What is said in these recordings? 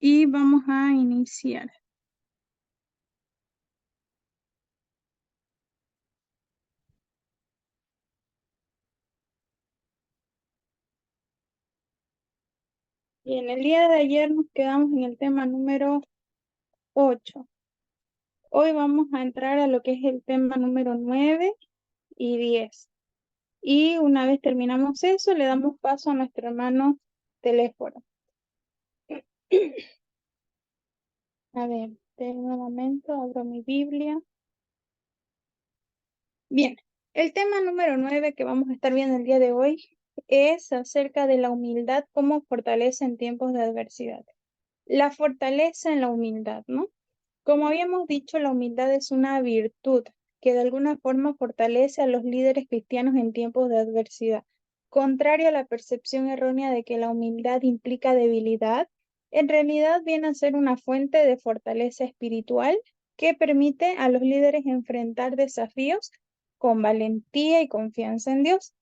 y vamos a iniciar. Y en el día de ayer nos quedamos en el tema número 8. Hoy vamos a entrar a lo que es el tema número 9 y 10. Y una vez terminamos eso, le damos paso a nuestro hermano Teléfono. A ver, un momento, abro mi Biblia. Bien, el tema número 9 que vamos a estar viendo el día de hoy es acerca de la humildad como fortaleza en tiempos de adversidad. La fortaleza en la humildad, ¿no? Como habíamos dicho, la humildad es una virtud que de alguna forma fortalece a los líderes cristianos en tiempos de adversidad. Contrario a la percepción errónea de que la humildad implica debilidad, en realidad viene a ser una fuente de fortaleza espiritual que permite a los líderes enfrentar desafíos con valentía y confianza en Dios,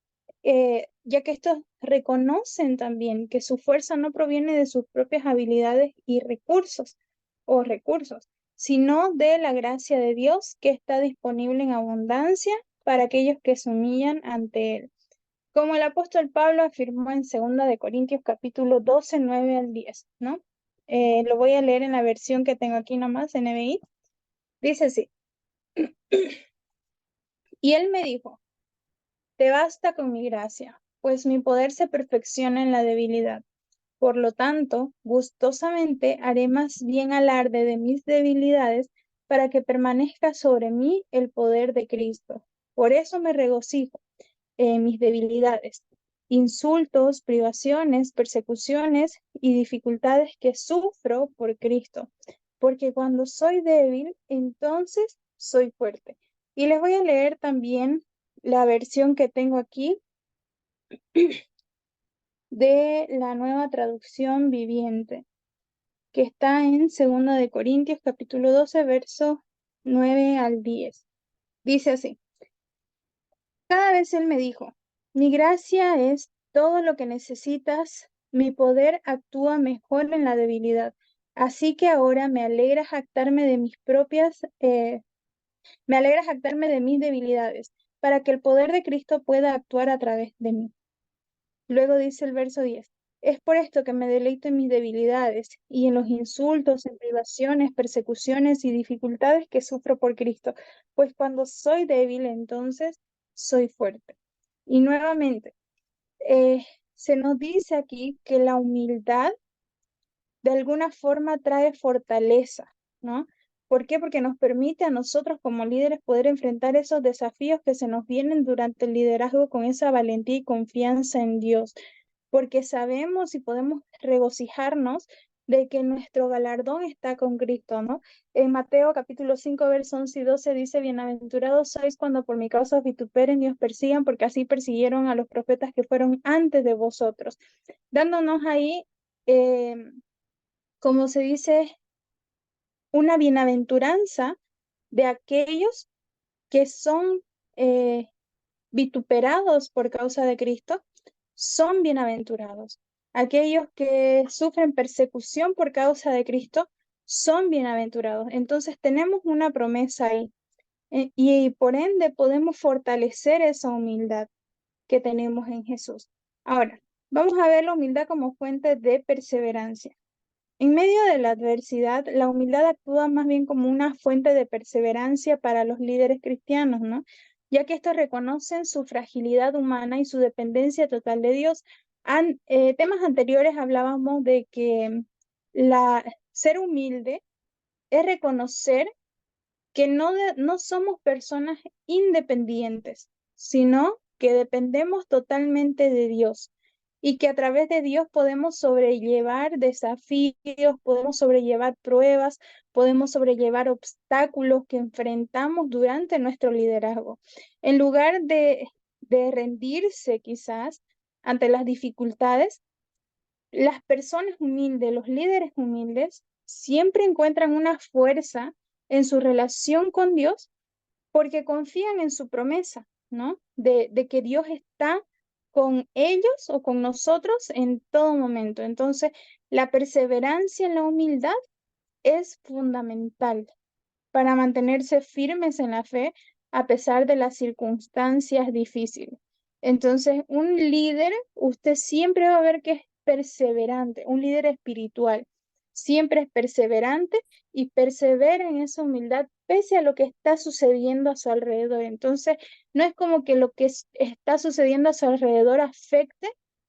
ya que estos reconocen también que su fuerza no proviene de sus propias habilidades y recursos, sino de la gracia de Dios que está disponible en abundancia para aquellos que se humillan ante Él. Como el apóstol Pablo afirmó en 2 Corintios capítulo 12, 9 al 10, ¿no? Lo voy a leer en la versión que tengo aquí nomás, NBI. Dice así: y él me dijo, te basta con mi gracia, pues mi poder se perfecciona en la debilidad. Por lo tanto, gustosamente haré más bien alarde de mis debilidades para que permanezca sobre mí el poder de Cristo. Por eso me regocijo en mis debilidades, insultos, privaciones, persecuciones y dificultades que sufro por Cristo. Porque cuando soy débil, entonces soy fuerte. Y les voy a leer también la versión que tengo aquí de la Nueva Traducción Viviente, que está en 2 Corintios capítulo 12, versos 9 al 10. Dice así: cada vez él me dijo, mi gracia es todo lo que necesitas, mi poder actúa mejor en la debilidad. Así que ahora me alegra jactarme de mis debilidades, para que el poder de Cristo pueda actuar a través de mí. Luego dice el verso 10, es por esto que me deleito en mis debilidades y en los insultos, en privaciones, persecuciones y dificultades que sufro por Cristo, pues cuando soy débil, entonces soy fuerte. Y nuevamente, se nos dice aquí que la humildad de alguna forma trae fortaleza, ¿no? ¿Por qué? Porque nos permite a nosotros como líderes poder enfrentar esos desafíos que se nos vienen durante el liderazgo con esa valentía y confianza en Dios, porque sabemos y podemos regocijarnos de que nuestro galardón está con Cristo, ¿no? En Mateo capítulo 5, versos 11 y 12 dice, bienaventurados sois cuando por mi causa os vituperen y os persigan, porque así persiguieron a los profetas que fueron antes de vosotros, dándonos ahí, eh, como se dice, una bienaventuranza de aquellos que son eh, vituperados por causa de Cristo, son bienaventurados. Aquellos que sufren persecución por causa de Cristo son bienaventurados. Entonces tenemos una promesa ahí, y por ende podemos fortalecer esa humildad que tenemos en Jesús. Ahora, vamos a ver la humildad como fuente de perseverancia. En medio de la adversidad, la humildad actúa más bien como una fuente de perseverancia para los líderes cristianos, ¿no? Ya que estos reconocen su fragilidad humana y su dependencia total de Dios. Temas anteriores hablábamos de que ser humilde es reconocer que no somos personas independientes, sino que dependemos totalmente de Dios y que a través de Dios podemos sobrellevar desafíos, podemos sobrellevar pruebas, podemos sobrellevar obstáculos que enfrentamos durante nuestro liderazgo. En lugar de rendirse quizás ante las dificultades, las personas humildes, los líderes humildes, siempre encuentran una fuerza en su relación con Dios porque confían en su promesa, ¿no? De que Dios está con ellos o con nosotros en todo momento. Entonces, la perseverancia en la humildad es fundamental para mantenerse firmes en la fe a pesar de las circunstancias difíciles. Entonces, un líder, usted siempre va a ver que es perseverante, un líder espiritual, siempre es perseverante y persevera en esa humildad pese a lo que está sucediendo a su alrededor. Entonces, no es como que lo que está sucediendo a su alrededor afecte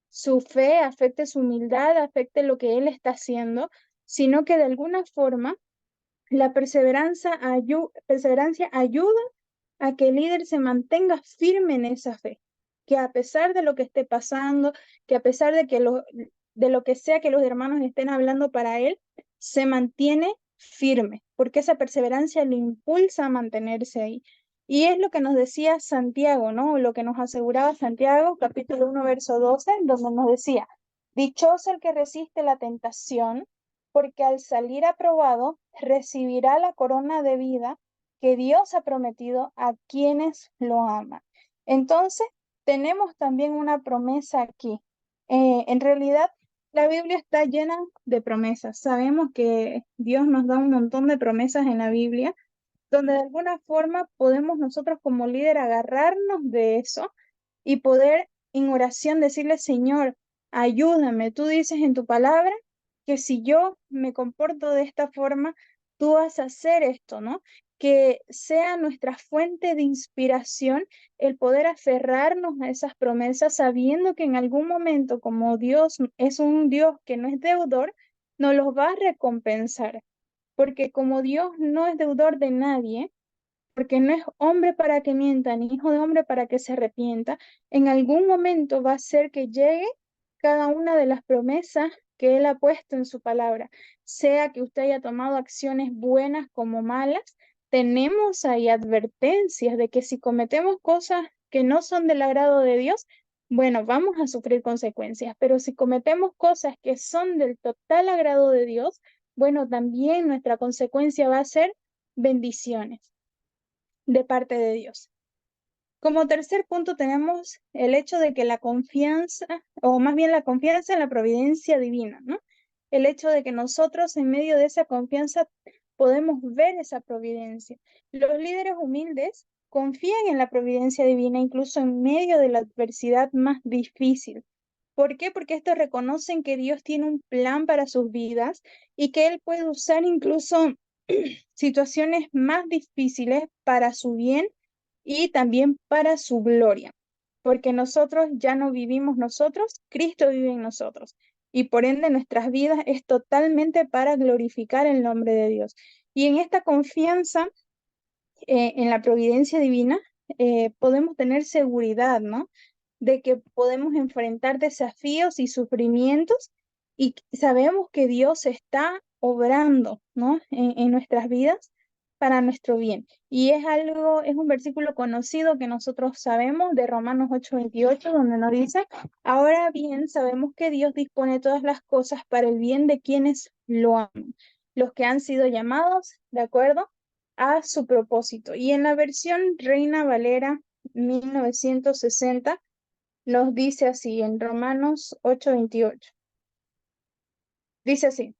su fe, afecte su humildad, afecte lo que él está haciendo, sino que de alguna forma la perseverancia ayuda a que el líder se mantenga firme en esa fe, que a pesar de lo que esté pasando, que a pesar de lo que sea que los hermanos estén hablando para él, se mantiene firme, porque esa perseverancia lo impulsa a mantenerse ahí. Y es lo que nos decía Santiago, ¿no? Lo que nos aseguraba Santiago, capítulo 1, verso 12, donde nos decía, dichoso el que resiste la tentación, porque al salir aprobado recibirá la corona de vida que Dios ha prometido a quienes lo aman. Entonces, tenemos también una promesa aquí. En realidad, la Biblia está llena de promesas. Sabemos que Dios nos da un montón de promesas en la Biblia, donde de alguna forma podemos nosotros como líder agarrarnos de eso y poder en oración decirle, Señor, ayúdame. Tú dices en tu palabra que si yo me comporto de esta forma, tú vas a hacer esto, ¿no? Que sea nuestra fuente de inspiración el poder aferrarnos a esas promesas, sabiendo que en algún momento, como Dios es un Dios que no es deudor, nos los va a recompensar. Porque como Dios no es deudor de nadie, porque no es hombre para que mienta, ni hijo de hombre para que se arrepienta, en algún momento va a ser que llegue cada una de las promesas que Él ha puesto en su palabra, sea que usted haya tomado acciones buenas como malas, tenemos ahí advertencias de que si cometemos cosas que no son del agrado de Dios, bueno, vamos a sufrir consecuencias, pero si cometemos cosas que son del total agrado de Dios, bueno, también nuestra consecuencia va a ser bendiciones de parte de Dios. Como tercer punto tenemos el hecho de que la confianza, o más bien la confianza en la providencia divina, ¿no? El hecho de que nosotros en medio de esa confianza podemos ver esa providencia. Los líderes humildes confían en la providencia divina incluso en medio de la adversidad más difícil. ¿Por qué? Porque estos reconocen que Dios tiene un plan para sus vidas y que Él puede usar incluso situaciones más difíciles para su bien y también para su gloria, porque nosotros ya no vivimos nosotros, Cristo vive en nosotros, y por ende nuestras vidas es totalmente para glorificar el nombre de Dios. Y en esta confianza en la providencia divina, podemos tener seguridad, ¿no? De que podemos enfrentar desafíos y sufrimientos y sabemos que Dios está obrando, ¿no? En nuestras vidas para nuestro bien. Y es algo, es un versículo conocido que nosotros sabemos de Romanos 8:28, donde nos dice, ahora bien, sabemos que Dios dispone todas las cosas para el bien de quienes lo aman, los que han sido llamados, ¿de acuerdo? A su propósito. Y en la versión Reina Valera 1960 nos dice así en Romanos 8:28. Dice así,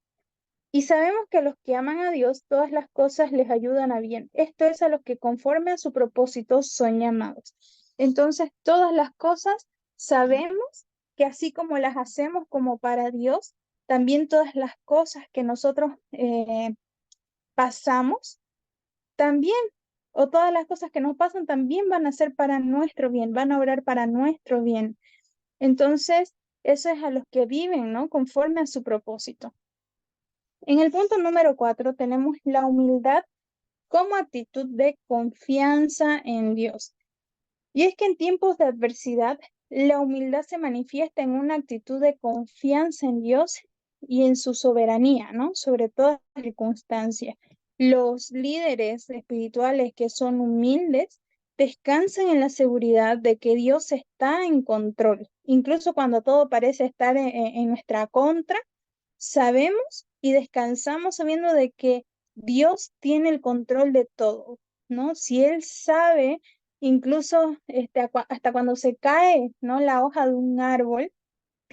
y sabemos que a los que aman a Dios todas las cosas les ayudan a bien. Esto es a los que conforme a su propósito son llamados. Entonces, todas las cosas sabemos que así como las hacemos como para Dios, también todas las cosas que nosotros pasamos también, o todas las cosas que nos pasan también van a ser para nuestro bien, van a obrar para nuestro bien. Entonces, eso es a los que viven, ¿no? Conforme a su propósito. En el punto número 4 tenemos la humildad como actitud de confianza en Dios. Y es que en tiempos de adversidad, la humildad se manifiesta en una actitud de confianza en Dios y en su soberanía, ¿no? Sobre todas las circunstancias. Los líderes espirituales que son humildes descansan en la seguridad de que Dios está en control. Incluso cuando todo parece estar en nuestra contra, sabemos y descansamos sabiendo de que Dios tiene el control de todo, ¿no? Si Él sabe incluso hasta cuando se cae, ¿no? La hoja de un árbol,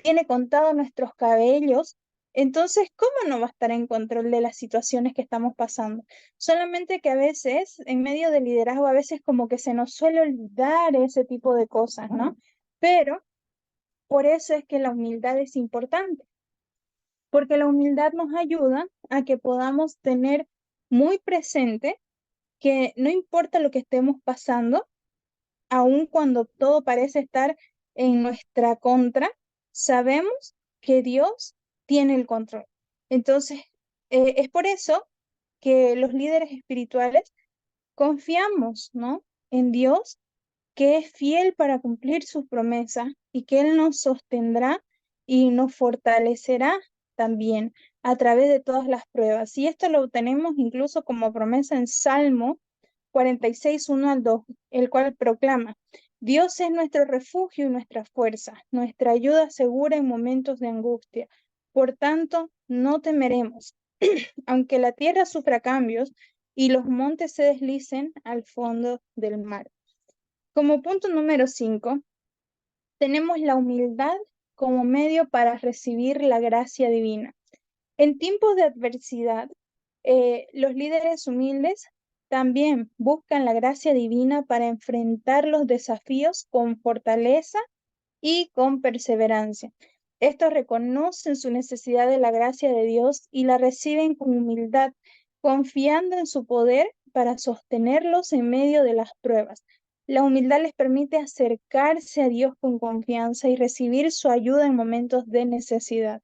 tiene contados nuestros cabellos. Entonces, ¿cómo no va a estar en control de las situaciones que estamos pasando? Solamente que a veces, en medio del liderazgo, a veces como que se nos suele olvidar ese tipo de cosas, ¿no? Pero por eso es que la humildad es importante, porque la humildad nos ayuda a que podamos tener muy presente que no importa lo que estemos pasando, aun cuando todo parece estar en nuestra contra, sabemos que Dios tiene el control. Entonces, es por eso que los líderes espirituales confiamos, ¿no? En Dios, que es fiel para cumplir sus promesas y que Él nos sostendrá y nos fortalecerá también a través de todas las pruebas. Y esto lo tenemos incluso como promesa en Salmo 46, 1 al 2, el cual proclama: Dios es nuestro refugio y nuestra fuerza, nuestra ayuda segura en momentos de angustia. Por tanto, no temeremos, aunque la tierra sufra cambios y los montes se deslicen al fondo del mar. Como punto número 5, tenemos la humildad como medio para recibir la gracia divina. En tiempos de adversidad, los líderes humildes también buscan la gracia divina para enfrentar los desafíos con fortaleza y con perseverancia. Estos reconocen su necesidad de la gracia de Dios y la reciben con humildad, confiando en su poder para sostenerlos en medio de las pruebas. La humildad les permite acercarse a Dios con confianza y recibir su ayuda en momentos de necesidad.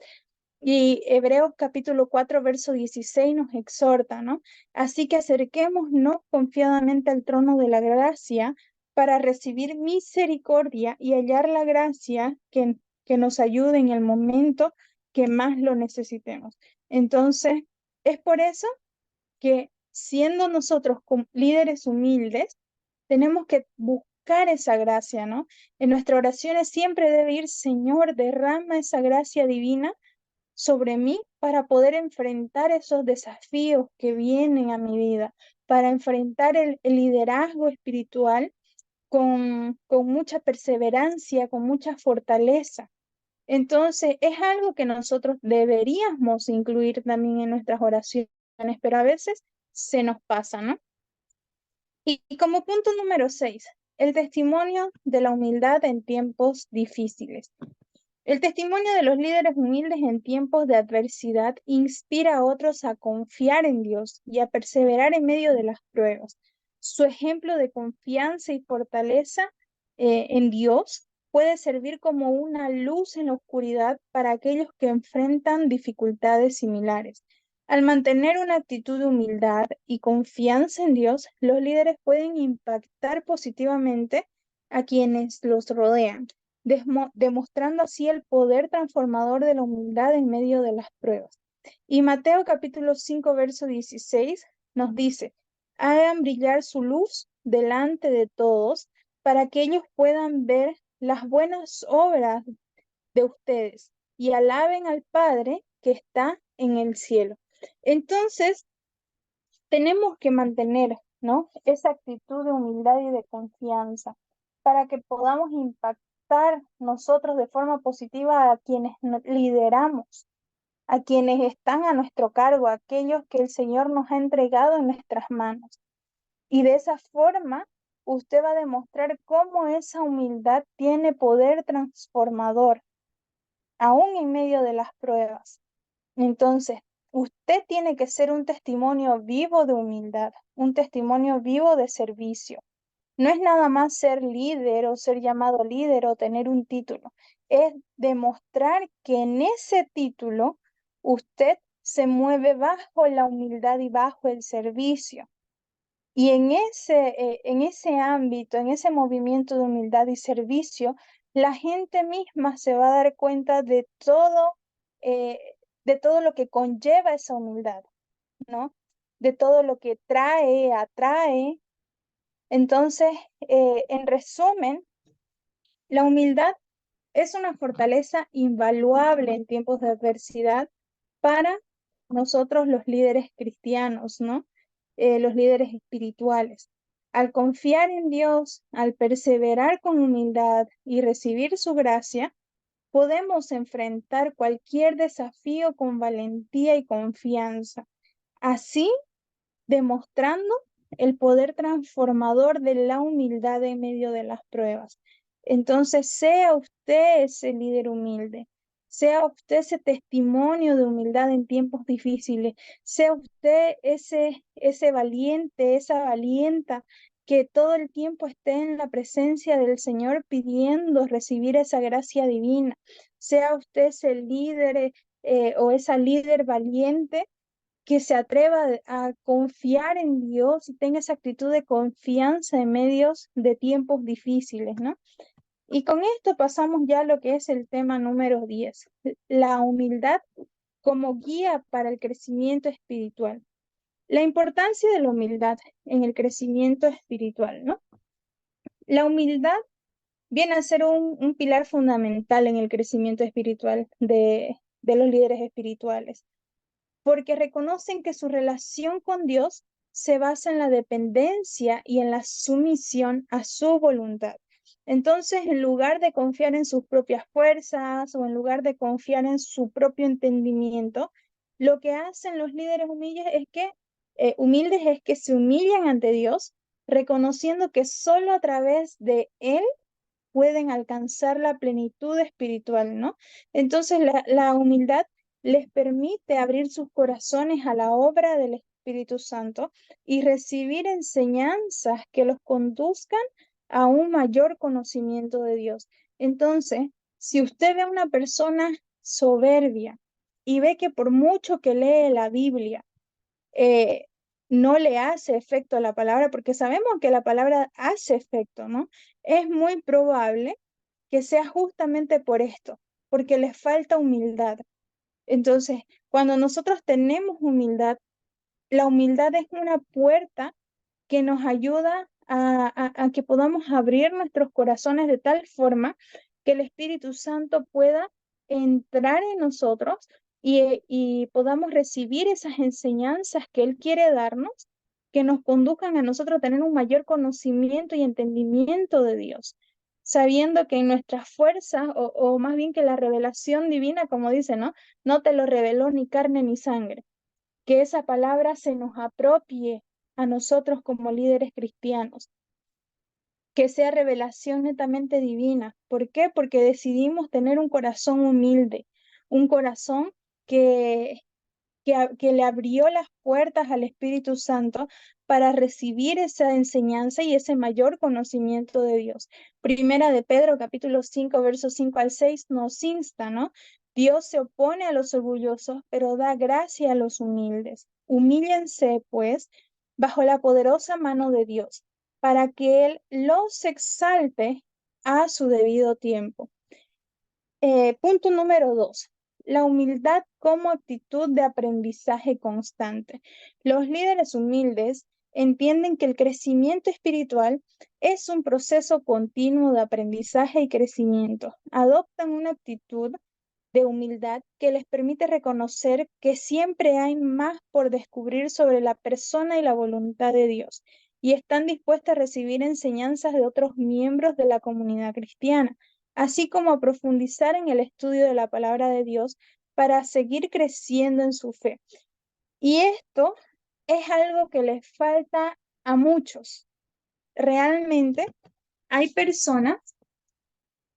Y Hebreos capítulo 4, verso 16 nos exhorta, ¿no? Así que acerquémonos confiadamente al trono de la gracia para recibir misericordia y hallar la gracia que nos ayude en el momento que más lo necesitemos. Entonces, es por eso que siendo nosotros líderes humildes, tenemos que buscar esa gracia, ¿no? En nuestras oraciones siempre debe ir: Señor, derrama esa gracia divina sobre mí para poder enfrentar esos desafíos que vienen a mi vida, para enfrentar el liderazgo espiritual con mucha perseverancia, con mucha fortaleza. Entonces, es algo que nosotros deberíamos incluir también en nuestras oraciones, pero a veces se nos pasa, ¿no? Y como punto número 6, el testimonio de la humildad en tiempos difíciles. El testimonio de los líderes humildes en tiempos de adversidad inspira a otros a confiar en Dios y a perseverar en medio de las pruebas. Su ejemplo de confianza y fortaleza en Dios puede servir como una luz en la oscuridad para aquellos que enfrentan dificultades similares. Al mantener una actitud de humildad y confianza en Dios, los líderes pueden impactar positivamente a quienes los rodean, demostrando así el poder transformador de la humildad en medio de las pruebas. Y Mateo capítulo 5, verso 16 nos dice: hagan brillar su luz delante de todos para que ellos puedan ver las buenas obras de ustedes y alaben al Padre que está en el cielo. Entonces, tenemos que mantener, ¿no? Esa actitud de humildad y de confianza para que podamos impactar nosotros de forma positiva a quienes lideramos, a quienes están a nuestro cargo, a aquellos que el Señor nos ha entregado en nuestras manos. Y de esa forma, usted va a demostrar cómo esa humildad tiene poder transformador, aún en medio de las pruebas. Entonces, usted tiene que ser un testimonio vivo de humildad, un testimonio vivo de servicio. No es nada más ser líder o ser llamado líder o tener un título. Es demostrar que en ese título usted se mueve bajo la humildad y bajo el servicio. Y en ese ámbito, en ese movimiento de humildad y servicio, la gente misma se va a dar cuenta eh, de todo lo que conlleva esa humildad, ¿no? De todo lo que trae, atrae. Entonces, en resumen, la humildad es una fortaleza invaluable en tiempos de adversidad para nosotros los líderes cristianos, ¿no? Los líderes espirituales. Al confiar en Dios, al perseverar con humildad y recibir su gracia, podemos enfrentar cualquier desafío con valentía y confianza, así demostrando el poder transformador de la humildad en medio de las pruebas. Entonces, sea usted ese líder humilde, sea usted ese testimonio de humildad en tiempos difíciles, sea usted ese valiente, esa valienta que todo el tiempo esté en la presencia del Señor pidiendo recibir esa gracia divina, sea usted ese líder o esa líder valiente que se atreva a confiar en Dios y tenga esa actitud de confianza en medios de tiempos difíciles, ¿no? Y con esto pasamos ya a lo que es el tema número 10, la humildad como guía para el crecimiento espiritual. La importancia de la humildad en el crecimiento espiritual, ¿no? La humildad viene a ser un pilar fundamental en el crecimiento espiritual de los líderes espirituales, porque reconocen que su relación con Dios se basa en la dependencia y en la sumisión a su voluntad. Entonces, en lugar de confiar en sus propias fuerzas o en lugar de confiar en su propio entendimiento, lo que hacen los líderes humildes es que se humillan ante Dios, reconociendo que solo a través de Él pueden alcanzar la plenitud espiritual, ¿no? Entonces la humildad les permite abrir sus corazones a la obra del Espíritu Santo y recibir enseñanzas que los conduzcan a un mayor conocimiento de Dios. Entonces, si usted ve a una persona soberbia y ve que por mucho que lee la Biblia, eh, no le hace efecto a la palabra, porque sabemos que la palabra hace efecto, ¿no? Es muy probable que sea justamente por esto, porque les falta humildad. Entonces, cuando nosotros tenemos humildad, la humildad es una puerta que nos ayuda a que podamos abrir nuestros corazones de tal forma que el Espíritu Santo pueda entrar en nosotros y podamos recibir esas enseñanzas que Él quiere darnos, que nos conduzcan a nosotros a tener un mayor conocimiento y entendimiento de Dios, sabiendo que en nuestras fuerzas, o más bien que la revelación divina, como dice, ¿no? No te lo reveló ni carne ni sangre, que esa palabra se nos apropie a nosotros como líderes cristianos, que sea revelación netamente divina. ¿Por qué? Porque decidimos tener un corazón humilde, un corazón que, que le abrió las puertas al Espíritu Santo para recibir esa enseñanza y ese mayor conocimiento de Dios. Primera de Pedro, capítulo 5, versos 5 al 6, nos insta, ¿no? Dios se opone a los orgullosos, pero da gracia a los humildes. Humíllense, pues, bajo la poderosa mano de Dios, para que Él los exalte a su debido tiempo. Punto número 2, la humildad como actitud de aprendizaje constante. Los líderes humildes entienden que el crecimiento espiritual es un proceso continuo de aprendizaje y crecimiento. Adoptan una actitud de humildad que les permite reconocer que siempre hay más por descubrir sobre la persona y la voluntad de Dios, y están dispuestas a recibir enseñanzas de otros miembros de la comunidad cristiana, así como a profundizar en el estudio de la palabra de Dios para seguir creciendo en su fe. Y esto es algo que les falta a muchos. Realmente hay personas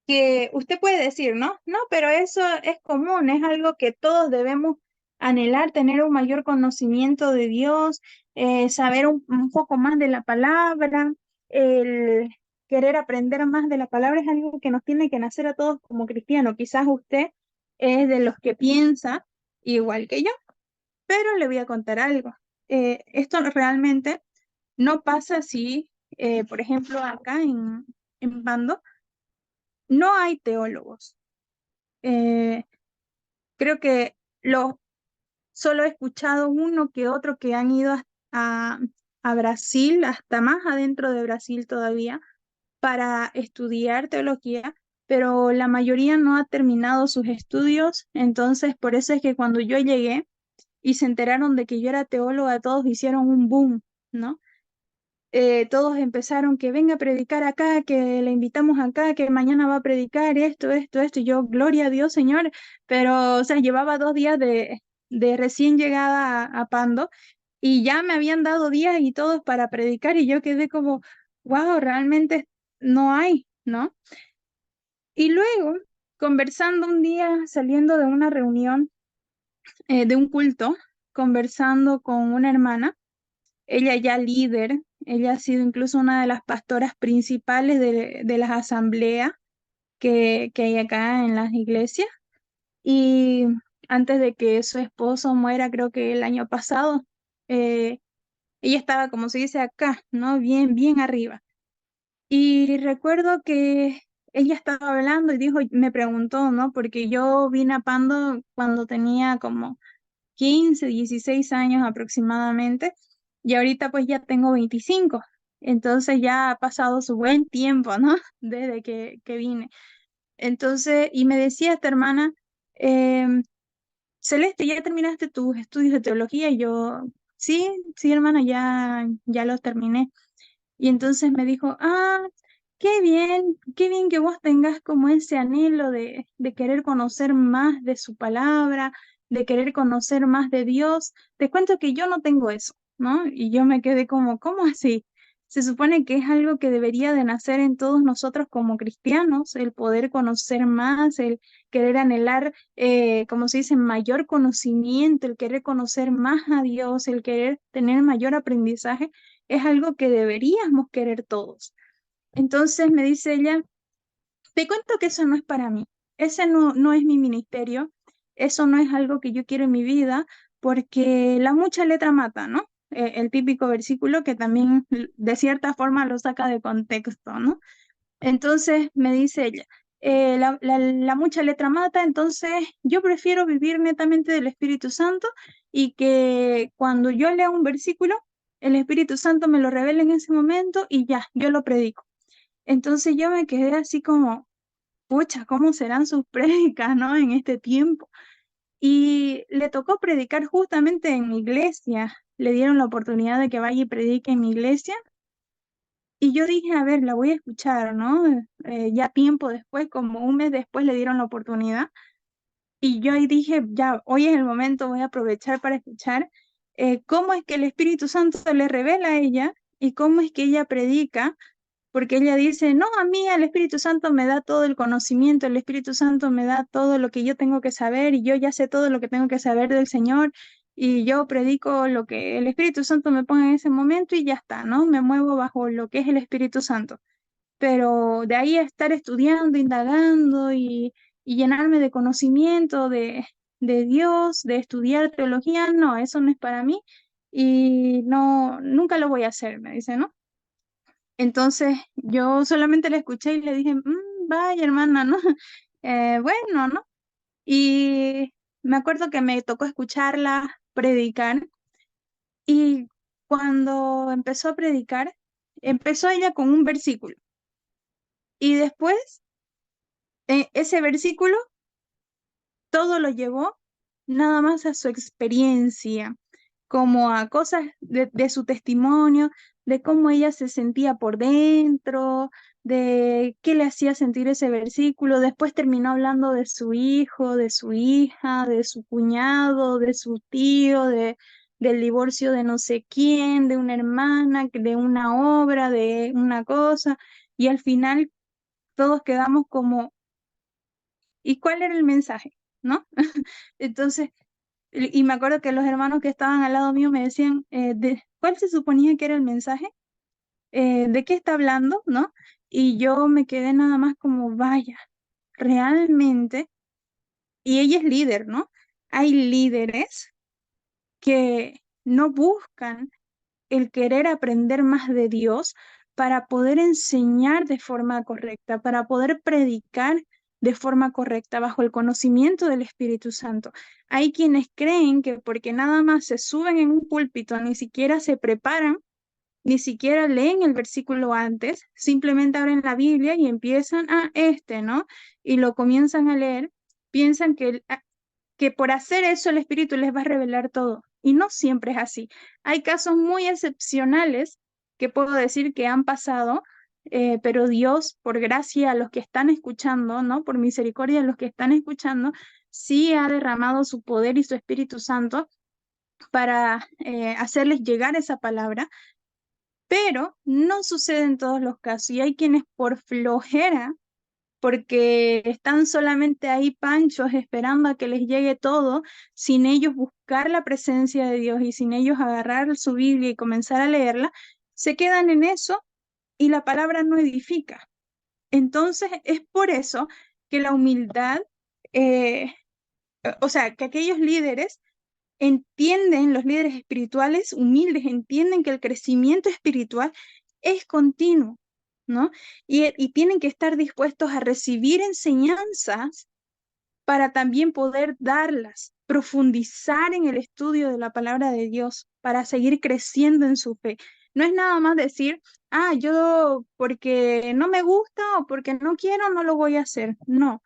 que usted puede decir, ¿no? No, pero eso es común, es algo que todos debemos anhelar, tener un mayor conocimiento de Dios, saber un poco más de la palabra, el querer aprender más de la palabra es algo que nos tiene que nacer a todos como cristianos. Quizás usted es de los que piensa igual que yo, pero le voy a contar algo. Esto realmente no pasa si, por ejemplo, acá en Bando, no hay teólogos. Eh, Creo que solo he escuchado uno que otro que han ido a, a Brasil, hasta más adentro de Brasil todavía, para estudiar teología, pero la mayoría no ha terminado sus estudios, entonces por eso es que cuando yo llegué y se enteraron de que yo era teóloga, todos hicieron un boom, ¿no? todos empezaron que venga a predicar acá, que le invitamos acá, que mañana va a predicar esto, y yo, gloria a Dios, Señor, pero, o sea, llevaba 2 días de recién llegada a Pando, y ya me habían dado días y todos para predicar, y yo quedé como, wow, realmente no hay, ¿no? Y luego, conversando un día, saliendo de una reunión, de un culto, conversando con una hermana, ella ya líder, ella ha sido incluso una de las pastoras principales de las asambleas que hay acá en las iglesias. Y antes de que su esposo muera, creo que el año pasado, eh, ella estaba, como se dice acá, ¿no? Bien, bien arriba. Y recuerdo que ella estaba hablando y dijo, me preguntó, ¿no? Porque yo vine a Pando cuando tenía como 15, 16 años aproximadamente, y ahorita pues ya tengo 25. Entonces ya ha pasado su buen tiempo, ¿no? Desde que vine. Entonces, y me decía esta hermana, em, Celeste, ¿ya terminaste tus estudios de teología? Y yo, sí, sí, hermana, ya los terminé. Y entonces me dijo, qué bien que vos tengas como ese anhelo de querer conocer más de su palabra, de querer conocer más de Dios. Te cuento que yo no tengo eso, ¿no? Y yo me quedé como, ¿cómo así? Se supone que es algo que debería de nacer en todos nosotros como cristianos, el poder conocer más, el querer anhelar, como se dice, mayor conocimiento, el querer conocer más a Dios, el querer tener mayor aprendizaje es algo que deberíamos querer todos. Entonces me dice ella, te cuento que eso no es para mí, ese no es mi ministerio, eso no es algo que yo quiero en mi vida, porque la mucha letra mata, ¿no? El típico versículo que también de cierta forma lo saca de contexto, ¿no? Entonces me dice ella, la mucha letra mata, entonces yo prefiero vivir netamente del Espíritu Santo y que cuando yo lea un versículo, el Espíritu Santo me lo revele en ese momento y ya, yo lo predico. Entonces yo me quedé así como, pucha, ¿cómo serán sus prédicas, no? En este tiempo. Y le tocó predicar justamente en mi iglesia. Le dieron la oportunidad de que vaya y predique en mi iglesia. Y yo dije, a ver, la voy a escuchar, ¿no? Ya tiempo después, como un mes después, le dieron la oportunidad. Y yo ahí dije, ya, hoy es el momento, voy a aprovechar para escuchar cómo es que el Espíritu Santo le revela a ella y cómo es que ella predica, porque ella dice, no, a mí el Espíritu Santo me da todo el conocimiento, el Espíritu Santo me da todo lo que yo tengo que saber y yo ya sé todo lo que tengo que saber del Señor y yo predico lo que el Espíritu Santo me pone en ese momento y ya está, ¿no? Me muevo bajo lo que es el Espíritu Santo. Pero de ahí a estar estudiando, indagando y llenarme de conocimiento de Dios, de estudiar teología, no, eso no es para mí y no, nunca lo voy a hacer, me dice, ¿no? Entonces yo solamente le escuché y le dije, vaya hermana, ¿no? Bueno, ¿no? Y me acuerdo que me tocó escucharla predicar y cuando empezó a predicar, empezó ella con un versículo y después ese versículo todo lo llevó nada más a su experiencia, como a cosas de su testimonio, de cómo ella se sentía por dentro, de qué le hacía sentir ese versículo. Después terminó hablando de su hijo, de su hija, de su cuñado, de su tío, del divorcio de no sé quién, de una hermana, de una obra, de una cosa. Y al final todos quedamos como, ¿y cuál era el mensaje? ¿No? Entonces, y me acuerdo que los hermanos que estaban al lado mío me decían, ¿cuál se suponía que era el mensaje? ¿De qué está hablando? ¿No? Y yo me quedé nada más como, vaya, realmente, y ella es líder, ¿no? Hay líderes que no buscan el querer aprender más de Dios para poder enseñar de forma correcta, para poder predicar de forma correcta bajo el conocimiento del Espíritu Santo. Hay quienes creen que porque nada más se suben en un púlpito, ni siquiera se preparan, ni siquiera leen el versículo antes, simplemente abren la Biblia y empiezan a ¿no? Y lo comienzan a leer, piensan que por hacer eso el Espíritu les va a revelar todo. Y no siempre es así. Hay casos muy excepcionales que puedo decir que han pasado, pero Dios, por gracia a los que están escuchando, ¿no? Por misericordia a los que están escuchando, sí ha derramado su poder y su Espíritu Santo para hacerles llegar esa palabra, pero no sucede en todos los casos. Y hay quienes por flojera, porque están solamente ahí panchos esperando a que les llegue todo, sin ellos buscar la presencia de Dios y sin ellos agarrar su Biblia y comenzar a leerla, se quedan en eso y la palabra no edifica. Entonces es por eso que la humildad, eh, o sea, que aquellos líderes entienden, los líderes espirituales humildes entienden que el crecimiento espiritual es continuo, ¿no? Y tienen que estar dispuestos a recibir enseñanzas para también poder darlas, profundizar en el estudio de la palabra de Dios, para seguir creciendo en su fe. No es nada más decir, yo porque no me gusta o porque no quiero, no lo voy a hacer. No,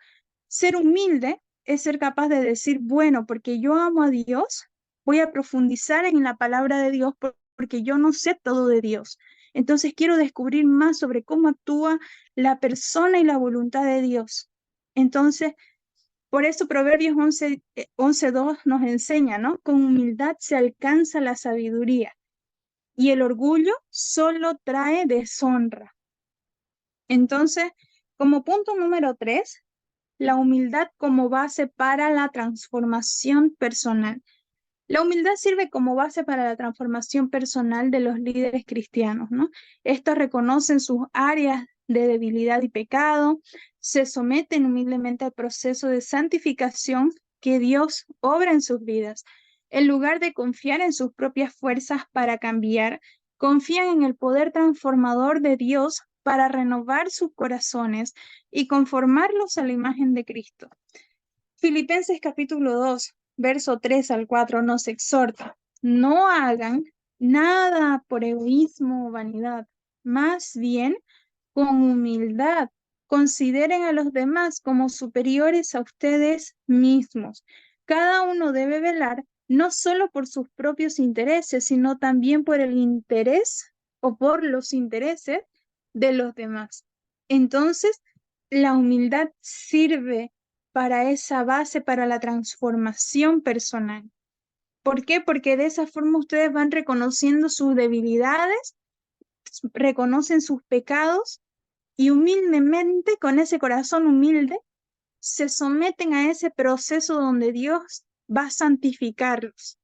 ser humilde es ser capaz de decir, bueno, porque yo amo a Dios, voy a profundizar en la palabra de Dios porque yo no sé todo de Dios. Entonces quiero descubrir más sobre cómo actúa la persona y la voluntad de Dios. Entonces, por eso Proverbios 11:2 nos enseña, ¿no? Con humildad se alcanza la sabiduría y el orgullo solo trae deshonra. Entonces, como punto número 3, la humildad como base para la transformación personal. La humildad sirve como base para la transformación personal de los líderes cristianos, ¿no? Estos reconocen sus áreas de debilidad y pecado, se someten humildemente al proceso de santificación que Dios obra en sus vidas. En lugar de confiar en sus propias fuerzas para cambiar, confían en el poder transformador de Dios para renovar sus corazones y conformarlos a la imagen de Cristo. Filipenses capítulo 2, verso 3 al 4 nos exhorta, no hagan nada por egoísmo o vanidad, más bien con humildad, consideren a los demás como superiores a ustedes mismos. Cada uno debe velar no solo por sus propios intereses, sino también por el interés o por los intereses de los demás. Entonces, la humildad sirve para esa base, para la transformación personal. ¿Por qué? Porque de esa forma ustedes van reconociendo sus debilidades, reconocen sus pecados y humildemente, con ese corazón humilde, se someten a ese proceso donde Dios va a santificarlos,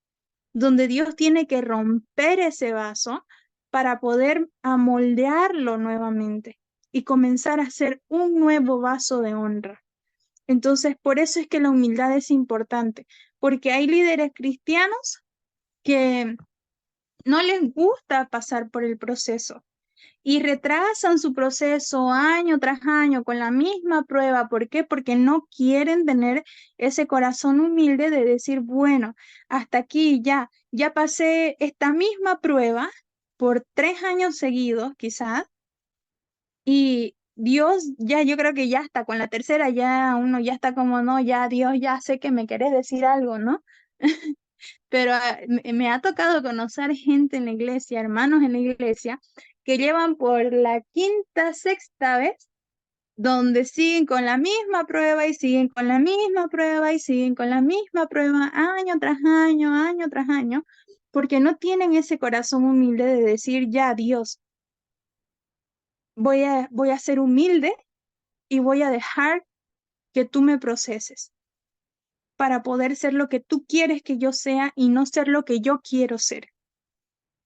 donde Dios tiene que romper ese vaso para poder amoldearlo nuevamente y comenzar a hacer un nuevo vaso de honra. Entonces, por eso es que la humildad es importante, porque hay líderes cristianos que no les gusta pasar por el proceso y retrasan su proceso año tras año con la misma prueba. ¿Por qué? Porque no quieren tener ese corazón humilde de decir, bueno, hasta aquí ya pasé esta misma prueba por 3 años seguidos, quizás, y Dios, ya yo creo que ya está, con la tercera ya uno ya está como, no, ya Dios, ya sé que me querés decir algo, ¿no? Pero me ha tocado conocer gente en la iglesia, hermanos en la iglesia, que llevan por la quinta, sexta vez, donde siguen con la misma prueba y siguen con la misma prueba y siguen con la misma prueba año tras año, porque no tienen ese corazón humilde de decir, ya Dios, voy a ser humilde y voy a dejar que tú me proceses para poder ser lo que tú quieres que yo sea y no ser lo que yo quiero ser.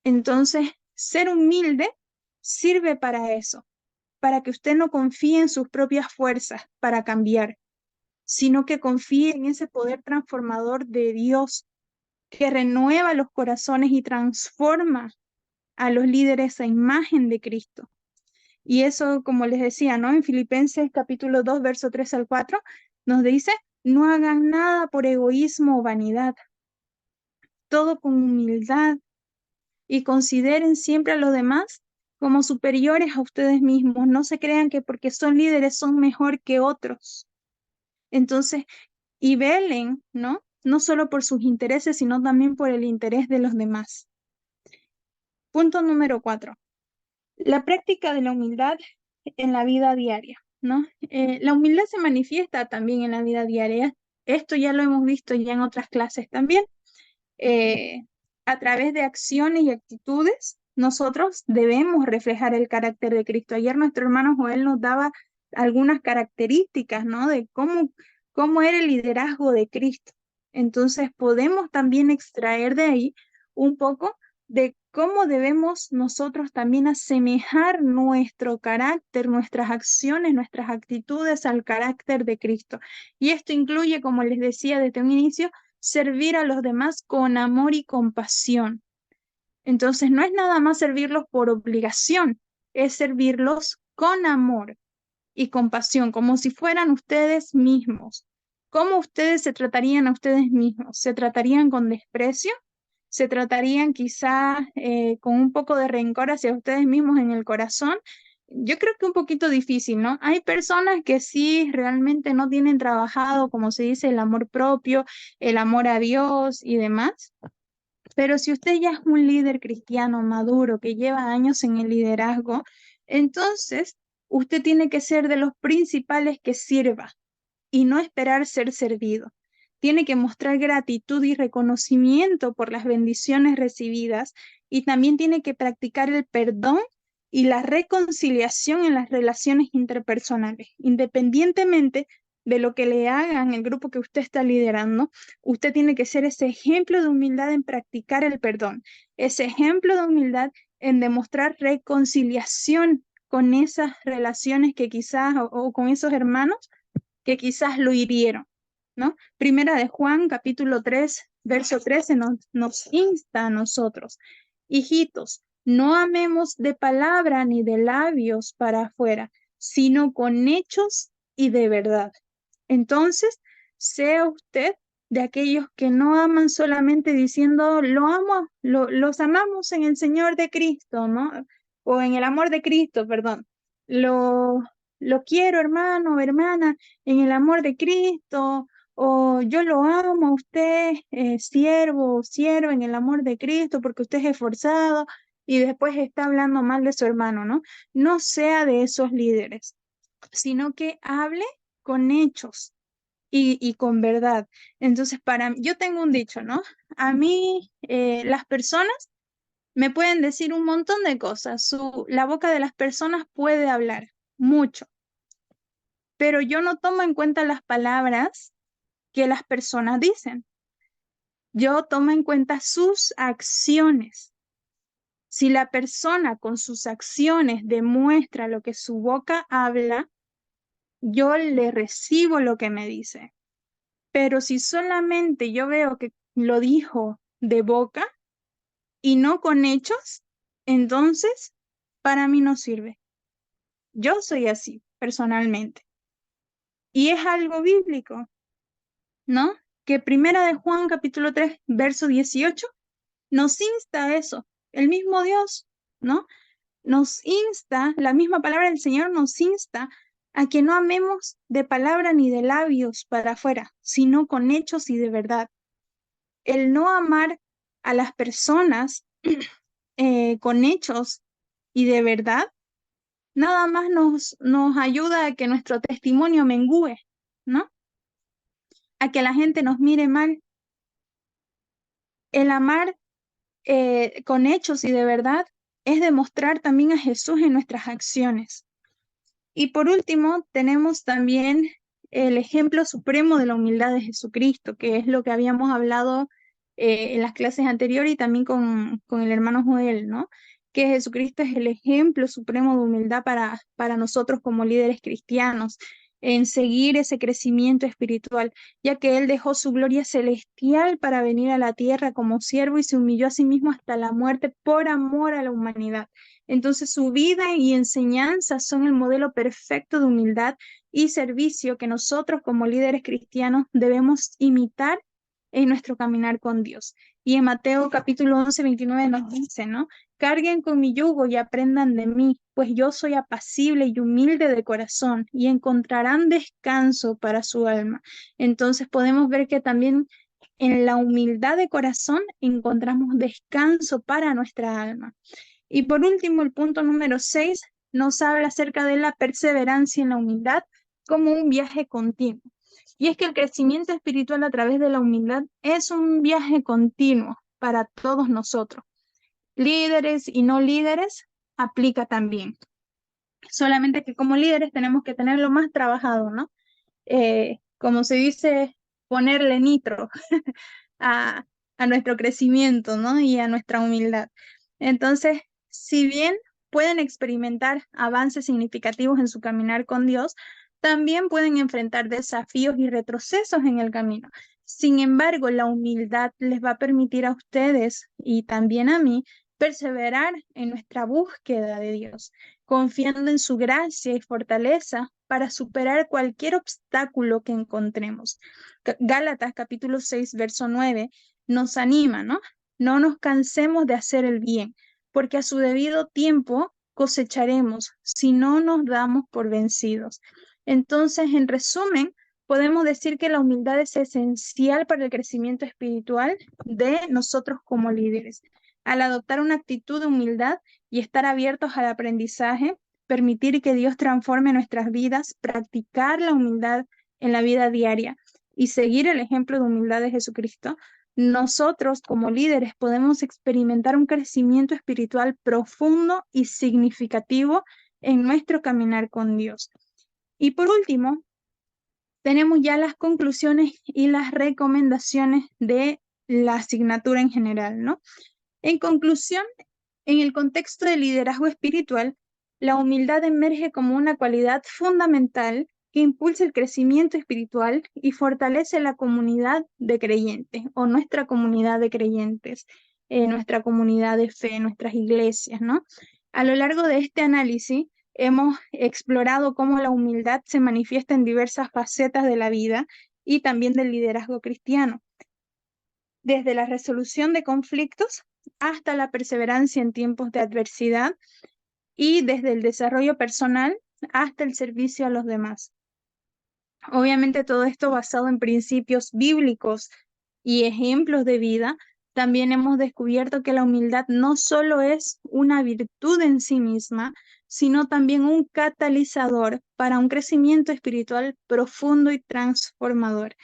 Entonces, ser humilde sirve para eso, para que usted no confíe en sus propias fuerzas para cambiar, sino que confíe en ese poder transformador de Dios que renueva los corazones y transforma a los líderes a imagen de Cristo. Y eso, como les decía, ¿no? En Filipenses capítulo 2, verso 3 al 4, nos dice, no hagan nada por egoísmo o vanidad, todo con humildad y consideren siempre a los demás como superiores a ustedes mismos. No se crean que porque son líderes son mejor que otros. Entonces, y velen, ¿no? No solo por sus intereses, sino también por el interés de los demás. Punto número 4. La práctica de la humildad en la vida diaria, ¿no? La humildad se manifiesta también en la vida diaria. Esto ya lo hemos visto ya en otras clases también. eh, a través de acciones y actitudes, nosotros debemos reflejar el carácter de Cristo. Ayer nuestro hermano Joel nos daba algunas características, ¿no? De cómo era el liderazgo de Cristo. Entonces podemos también extraer de ahí un poco de cómo debemos nosotros también asemejar nuestro carácter, nuestras acciones, nuestras actitudes al carácter de Cristo. Y esto incluye, como les decía desde un inicio, servir a los demás con amor y compasión. Entonces, no es nada más servirlos por obligación, es servirlos con amor y compasión, como si fueran ustedes mismos. ¿Cómo ustedes se tratarían a ustedes mismos? ¿Se tratarían con desprecio? ¿Se tratarían quizá con un poco de rencor hacia ustedes mismos en el corazón? Yo creo que un poquito difícil, ¿no? Hay personas que sí realmente no tienen trabajado, como se dice, el amor propio, el amor a Dios y demás. Pero si usted ya es un líder cristiano maduro que lleva años en el liderazgo, entonces usted tiene que ser de los principales que sirva y no esperar ser servido. Tiene que mostrar gratitud y reconocimiento por las bendiciones recibidas y también tiene que practicar el perdón y la reconciliación en las relaciones interpersonales, independientemente de lo que le hagan el grupo que usted está liderando. Usted tiene que ser ese ejemplo de humildad en practicar el perdón, ese ejemplo de humildad en demostrar reconciliación con esas relaciones que quizás o con esos hermanos que quizás lo hirieron, ¿no? Primera de Juan, capítulo 3, verso 13, nos insta a nosotros, hijitos, no amemos de palabra ni de labios para afuera, sino con hechos y de verdad. Entonces, sea usted de aquellos que no aman solamente diciendo, lo amo, los amamos en el Señor de Cristo, ¿no? O en el amor de Cristo, perdón. Lo, lo quiero, hermano, hermana, en el amor de Cristo, o yo lo amo a usted, siervo o sierva en el amor de Cristo, porque usted es esforzado y después está hablando mal de su hermano, ¿no? No sea de esos líderes, sino que hable con hechos y con verdad. Entonces, yo tengo un dicho, ¿no? A mí, las personas me pueden decir un montón de cosas. La boca de las personas puede hablar mucho, pero yo no tomo en cuenta las palabras que las personas dicen. Yo tomo en cuenta sus acciones. Si la persona con sus acciones demuestra lo que su boca habla, yo le recibo lo que me dice. Pero si solamente yo veo que lo dijo de boca y no con hechos, entonces para mí no sirve. Yo soy así, personalmente. Y es algo bíblico, ¿no? Que Primera de Juan, capítulo 3, verso 18, nos insta a eso. El mismo Dios, ¿no? Nos insta, la misma palabra del Señor nos insta a que no amemos de palabra ni de labios para afuera, sino con hechos y de verdad. El no amar a las personas con hechos y de verdad, nada más nos ayuda a que nuestro testimonio mengüe, ¿no? A que la gente nos mire mal. El amar con hechos y de verdad es demostrar también a Jesús en nuestras acciones. Y por último, tenemos también el ejemplo supremo de la humildad de Jesucristo, que es lo que habíamos hablado en las clases anteriores y también con el hermano Joel, ¿no? Que Jesucristo es el ejemplo supremo de humildad para nosotros como líderes cristianos, en seguir ese crecimiento espiritual, ya que Él dejó su gloria celestial para venir a la tierra como siervo y se humilló a sí mismo hasta la muerte por amor a la humanidad. Entonces su vida y enseñanza son el modelo perfecto de humildad y servicio que nosotros como líderes cristianos debemos imitar en nuestro caminar con Dios. Y en Mateo capítulo 11, 29 nos dice, ¿no? Carguen con mi yugo y aprendan de mí, pues yo soy apacible y humilde de corazón y encontrarán descanso para su alma. Entonces podemos ver que también en la humildad de corazón encontramos descanso para nuestra alma. Y por último, el punto número 6 nos habla acerca de la perseverancia en la humildad como un viaje continuo. Y es que el crecimiento espiritual a través de la humildad es un viaje continuo para todos nosotros. Líderes y no líderes aplica también. Solamente que como líderes tenemos que tenerlo más trabajado, ¿no? Como se dice, ponerle nitro a, a nuestro crecimiento, ¿no? Y a nuestra humildad. Entonces, si bien pueden experimentar avances significativos en su caminar con Dios, también pueden enfrentar desafíos y retrocesos en el camino. Sin embargo, la humildad les va a permitir a ustedes y también a mí perseverar en nuestra búsqueda de Dios, confiando en su gracia y fortaleza para superar cualquier obstáculo que encontremos. Gálatas capítulo 6, verso 9 nos anima, ¿no? No nos cansemos de hacer el bien, porque a su debido tiempo cosecharemos si no nos damos por vencidos. Entonces, en resumen, podemos decir que la humildad es esencial para el crecimiento espiritual de nosotros como líderes. Al adoptar una actitud de humildad y estar abiertos al aprendizaje, permitir que Dios transforme nuestras vidas, practicar la humildad en la vida diaria y seguir el ejemplo de humildad de Jesucristo, nosotros como líderes podemos experimentar un crecimiento espiritual profundo y significativo en nuestro caminar con Dios. Y por último, tenemos ya las conclusiones y las recomendaciones de la asignatura en general, ¿no? En conclusión, en el contexto del liderazgo espiritual, la humildad emerge como una cualidad fundamental que impulsa el crecimiento espiritual y fortalece la comunidad de creyentes o nuestra comunidad de creyentes, nuestra comunidad de fe, nuestras iglesias, ¿no? A lo largo de este análisis hemos explorado cómo la humildad se manifiesta en diversas facetas de la vida y también del liderazgo cristiano, desde la resolución de conflictos hasta la perseverancia en tiempos de adversidad y desde el desarrollo personal hasta el servicio a los demás. Obviamente todo esto basado en principios bíblicos y ejemplos de vida. También hemos descubierto que la humildad no solo es una virtud en sí misma, sino también un catalizador para un crecimiento espiritual profundo y transformador.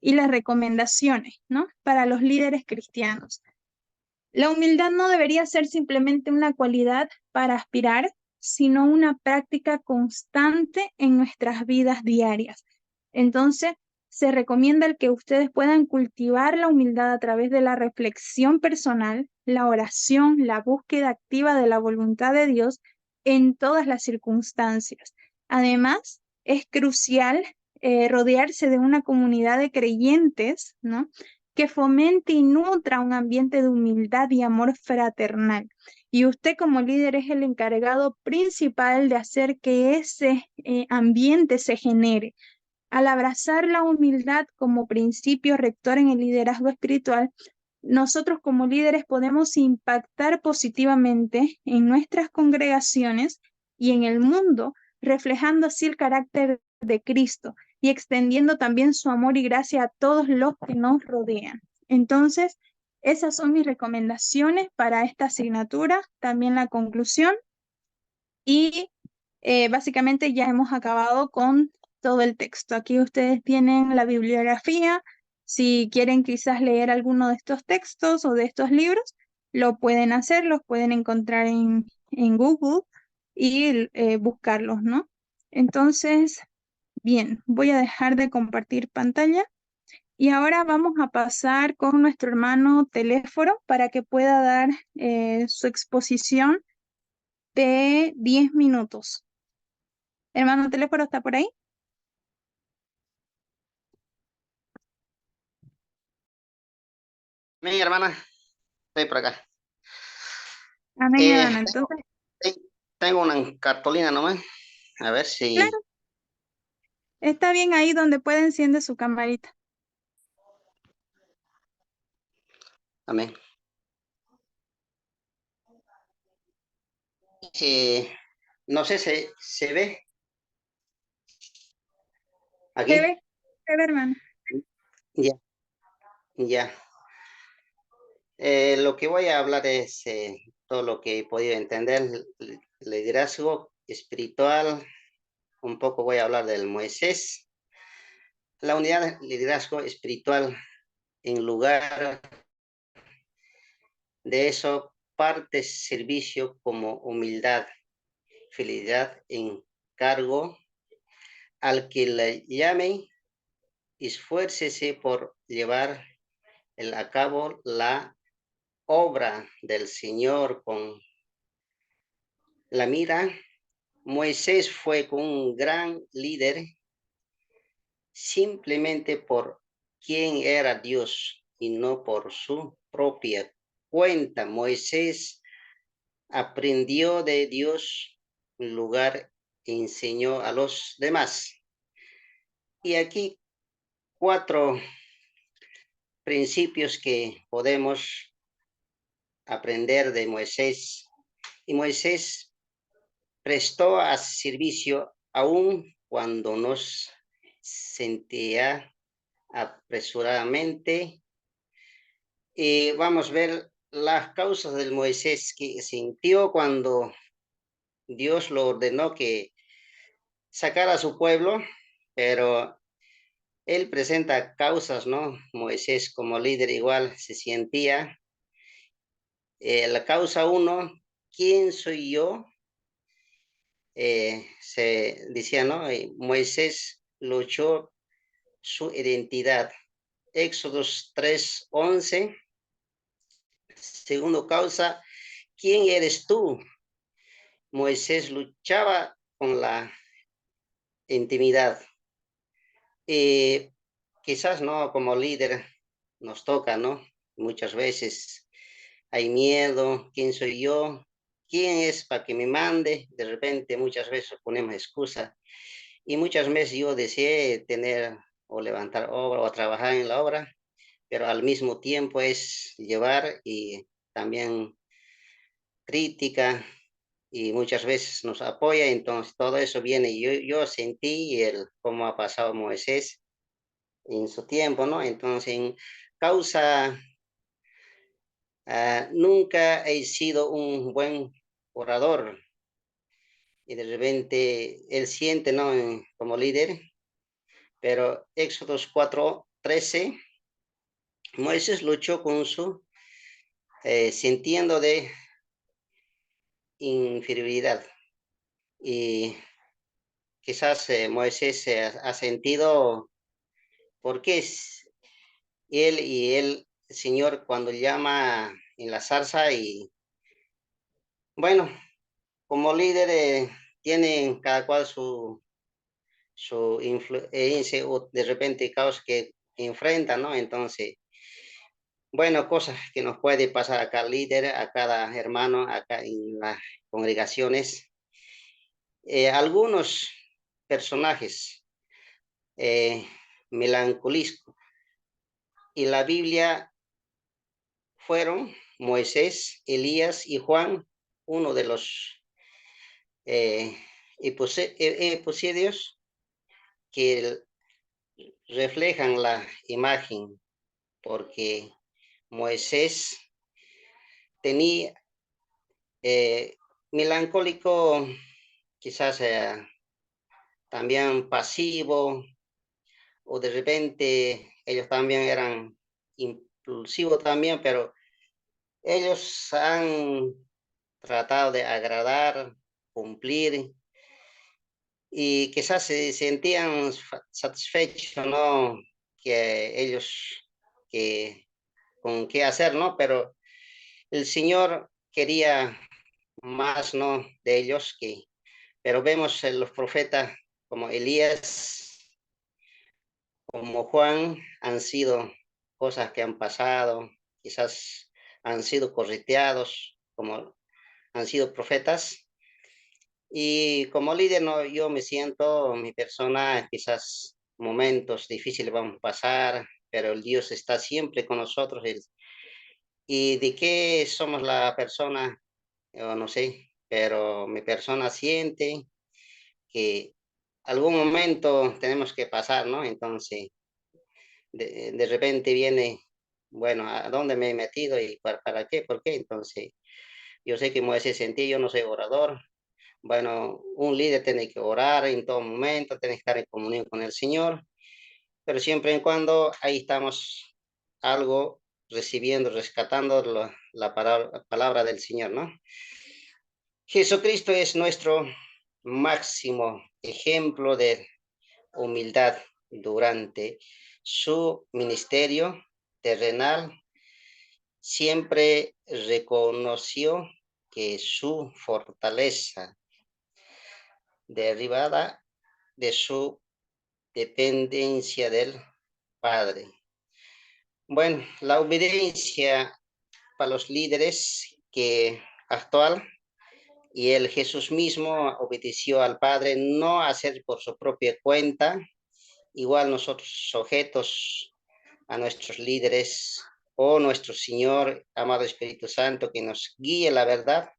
Y las recomendaciones, ¿no? Para los líderes cristianos. La humildad no debería ser simplemente una cualidad para aspirar, sino una práctica constante en nuestras vidas diarias. Entonces, se recomienda el que ustedes puedan cultivar la humildad a través de la reflexión personal, la oración, la búsqueda activa de la voluntad de Dios en todas las circunstancias. Además, es crucial rodearse de una comunidad de creyentes, ¿no? Que fomente y nutra un ambiente de humildad y amor fraternal. Y usted como líder es el encargado principal de hacer que ese ambiente se genere. Al abrazar la humildad como principio rector en el liderazgo espiritual, nosotros como líderes podemos impactar positivamente en nuestras congregaciones y en el mundo, reflejando así el carácter de Cristo y extendiendo también su amor y gracia a todos los que nos rodean. Entonces, esas son mis recomendaciones para esta asignatura, también la conclusión y básicamente ya hemos acabado con todo el texto. Aquí ustedes tienen la bibliografía. Si quieren quizás leer alguno de estos textos o de estos libros, lo pueden hacer, los pueden encontrar en Google y buscarlos, ¿no? Entonces, bien, voy a dejar de compartir pantalla y ahora vamos a pasar con nuestro hermano Teléforo para que pueda dar su exposición de 10 minutos. Hermano Teléforo, ¿está por ahí? Mi hermana, estoy por acá. Amén, hermano. Entonces, Tengo una cartulina nomás. A ver si. claro, está bien ahí donde puede enciende su camarita. Amén. Eh, no sé si se ve ¿Se aquí. ve? ¿Se ve, hermano? Ya, ya. Lo que voy a hablar es todo lo que he podido entender, el liderazgo espiritual, un poco voy a hablar del Moisés, la unidad de liderazgo espiritual en lugar de eso parte servicio como humildad, fidelidad, encargo al que le llamen, esfuércese por llevar a cabo la obra del Señor con la mira. Moisés fue un gran líder simplemente por quién era Dios y no por su propia cuenta. Moisés aprendió de Dios en lugar enseñó a los demás. Y aquí 4 principios que podemos aprender de Moisés. Y Moisés prestó a servicio aún cuando nos sentía apresuradamente. Y vamos a ver las causas del Moisés que sintió cuando Dios lo ordenó que sacara a su pueblo, pero él presenta causas, ¿no? Moisés como líder igual se sentía. La causa 1, ¿quién soy yo? Se decía, ¿no? Moisés luchó su identidad. Éxodos 3:11. Segundo causa, ¿quién eres tú? Moisés luchaba con la intimidad. Quizás, ¿no? Como líder nos toca, ¿no? Muchas veces hay miedo, ¿quién soy yo? ¿Quién es para que me mande? De repente muchas veces ponemos excusa. Y muchas veces yo deseé tener o levantar obra o trabajar en la obra, pero al mismo tiempo es llevar y también crítica y muchas veces nos apoya, entonces todo eso viene. Yo sentí cómo ha pasado Moisés en su tiempo, ¿no? Entonces, en causa, nunca he sido un buen orador y de repente él siente, ¿no? Como líder, pero Éxodos 4:13, Moisés luchó con su sintiendo de inferioridad y quizás Moisés ha sentido porque es él y el Señor cuando llama en la zarza y bueno, como líder tienen cada cual su influencia o de repente caos que enfrentan, ¿no? Entonces, bueno, cosas que nos puede pasar a cada líder, a cada hermano, acá en las congregaciones. Algunos personajes eh, melancólicos y la Biblia fueron Moisés, Elías y Juan, uno de los episodios que reflejan la imagen, porque Moisés tenía melancólico, quizás también pasivo, o de repente ellos también eran impulsivos también, pero ellos han tratado de agradar, cumplir, y quizás se sentían satisfechos, ¿no? Que ellos, que, con qué hacer, ¿no? Pero el Señor quería más, ¿no? De ellos pero vemos en los profetas como Elías, como Juan, han sido cosas que han pasado, quizás han sido correteados, como han sido profetas. Y como líder, no, yo me siento, mi persona, quizás momentos difíciles vamos a pasar, pero el Dios está siempre con nosotros. Y de qué somos la persona, yo no sé, pero mi persona siente que algún momento tenemos que pasar, ¿no? Entonces, de repente viene, bueno, ¿a dónde me he metido y para qué? ¿Por qué? Entonces, Yo sé que Moisés sentía, yo no soy orador. Bueno, un líder tiene que orar en todo momento, tiene que estar en comunión con el Señor, pero siempre y cuando ahí estamos algo recibiendo, rescatando palabra del Señor, ¿no? Jesucristo es nuestro máximo ejemplo de humildad durante su ministerio terrenal. Siempre reconoció que su fortaleza derivada de su dependencia del Padre. Bueno, la obediencia para los líderes que actual y el Jesús mismo obedeció al Padre, no hacer por su propia cuenta, igual nosotros sujetos a nuestros líderes o nuestro Señor, amado Espíritu Santo, que nos guíe la verdad